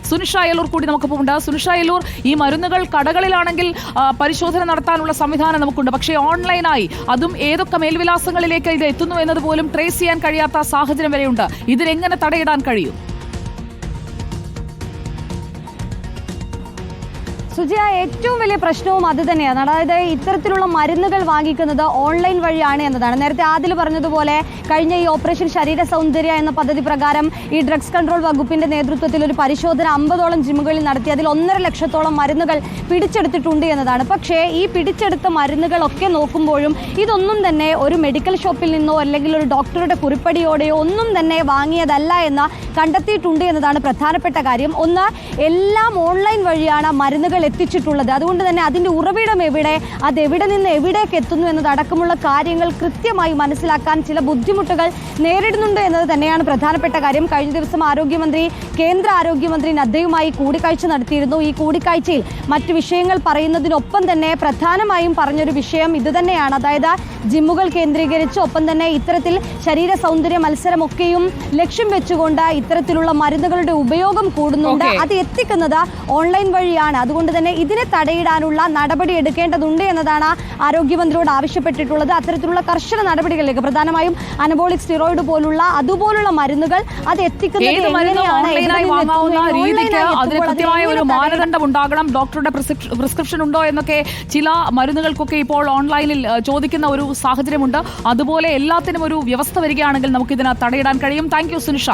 സുനിഷ അയലൂർ കൂടി നമുക്കിപ്പോൾ ഉണ്ട്. സുനിഷ അയലൂർ, ഈ മരുന്നുകൾ കടകളിലാണെങ്കിൽ പരിശോധന നടത്താനുള്ള സംവിധാനം നമുക്കുണ്ട്, പക്ഷേ ഓൺലൈനായി അതും ഏതൊക്കെ മേൽവിലാസങ്ങളിലേക്ക് ഇത് എത്തുന്നു എന്നതുപോലും ട്രേസ് ചെയ്യാൻ കഴിയാത്ത സാഹചര്യം വരെയുണ്ട്. ഇതിനെങ്ങനെ തടയിടാൻ കഴിയും? സുജിയ, ഏറ്റവും വലിയ പ്രശ്നവും അത് തന്നെയാണ്. അതായത് ഇത്തരത്തിലുള്ള മരുന്നുകൾ വാങ്ങിക്കുന്നത് ഓൺലൈൻ വഴിയാണ് എന്നതാണ്. നേരത്തെ ആദിൽ പറഞ്ഞതുപോലെ കഴിഞ്ഞ ഈ ഓപ്പറേഷൻ ശരീര സൗന്ദര്യ എന്ന പദ്ധതി പ്രകാരം ഈ ഡ്രഗ്സ് കൺട്രോൾ വകുപ്പിന്റെ നേതൃത്വത്തിൽ ഒരു പരിശോധന 50ഓളം ജിമ്മുകളിൽ നടത്തി അതിൽ 1.5 ലക്ഷത്തോളം മരുന്നുകൾ പിടിച്ചെടുത്തിട്ടുണ്ട് എന്നതാണ്. പക്ഷേ ഈ പിടിച്ചെടുത്ത മരുന്നുകളൊക്കെ നോക്കുമ്പോഴും ഇതൊന്നും തന്നെ ഒരു മെഡിക്കൽ ഷോപ്പിൽ നിന്നോ അല്ലെങ്കിൽ ഒരു ഡോക്ടറുടെ കുറിപ്പടിയോടെയോ ഒന്നും തന്നെ വാങ്ങിയതല്ല എന്ന് കണ്ടെത്തിയിട്ടുണ്ട് എന്നതാണ് പ്രധാനപ്പെട്ട കാര്യം. ഒന്ന്, എല്ലാം ഓൺലൈൻ വഴിയാണ് മരുന്നുകൾ എത്തിച്ചിട്ടുള്ളത്. അതുകൊണ്ട് തന്നെ അതിൻ്റെ ഉറവിടം എവിടെ, അതെവിടെ നിന്ന് എവിടേക്ക് എത്തുന്നു എന്നതടക്കമുള്ള കാര്യങ്ങൾ കൃത്യമായി മനസ്സിലാക്കാൻ ചില ബുദ്ധിമുട്ടുകൾ നേരിടുന്നുണ്ട് എന്നത് തന്നെയാണ് പ്രധാനപ്പെട്ട കാര്യം. കഴിഞ്ഞ ദിവസം കേന്ദ്ര ആരോഗ്യമന്ത്രി നദ്ദയുമായി കൂടിക്കാഴ്ച നടത്തിയിരുന്നു. ഈ കൂടിക്കാഴ്ചയിൽ മറ്റു വിഷയങ്ങൾ പറയുന്നതിനൊപ്പം തന്നെ പ്രധാനമായും പറഞ്ഞൊരു വിഷയം ഇതുതന്നെയാണ്. അതായത് ജിമ്മുകൾ കേന്ദ്രീകരിച്ച് ഒപ്പം തന്നെ ഇത്തരത്തിൽ ശരീര സൗന്ദര്യ മത്സരമൊക്കെയും ലക്ഷ്യം വെച്ചുകൊണ്ട് ഇത്തരത്തിലുള്ള മരുന്നുകളുടെ ഉപയോഗം കൂടുന്നുണ്ട്. അത് എത്തിക്കുന്നത് ഓൺലൈൻ വഴിയാണ്. അതുകൊണ്ട് തന്നെ ഇതിനെ തടയിടാനുള്ള നടപടി എടുക്കേണ്ടതുണ്ട് എന്നതാണ് ആരോഗ്യമന്ത്രിയോട് ആവശ്യപ്പെട്ടിട്ടുള്ളത്. അത്തരത്തിലുള്ള കർശന നടപടികളിലേക്ക്, പ്രധാനമായും അനബോളിക് സ്റ്റിറോയിഡ് അതുപോലുള്ള മരുന്നുകൾ അത് എത്തിക്കുന്നത് അതിന് കൃത്യമായ ഒരു മാനദണ്ഡം ഉണ്ടാകണം. ഡോക്ടറുടെ പ്രിസ്ക്രിപ്ഷൻ ഉണ്ടോ എന്നൊക്കെ ചില മരുന്നുകൾക്കൊക്കെ ഇപ്പോൾ ഓൺലൈനിൽ ചോദിക്കുന്ന ഒരു സാഹചര്യമുണ്ട്. അതുപോലെ എല്ലാത്തിനും ഒരു വ്യവസ്ഥ വരികയാണെങ്കിൽ നമുക്ക് ഇതിനെ തടയിടാൻ കഴിയും. Thank you Sunisha.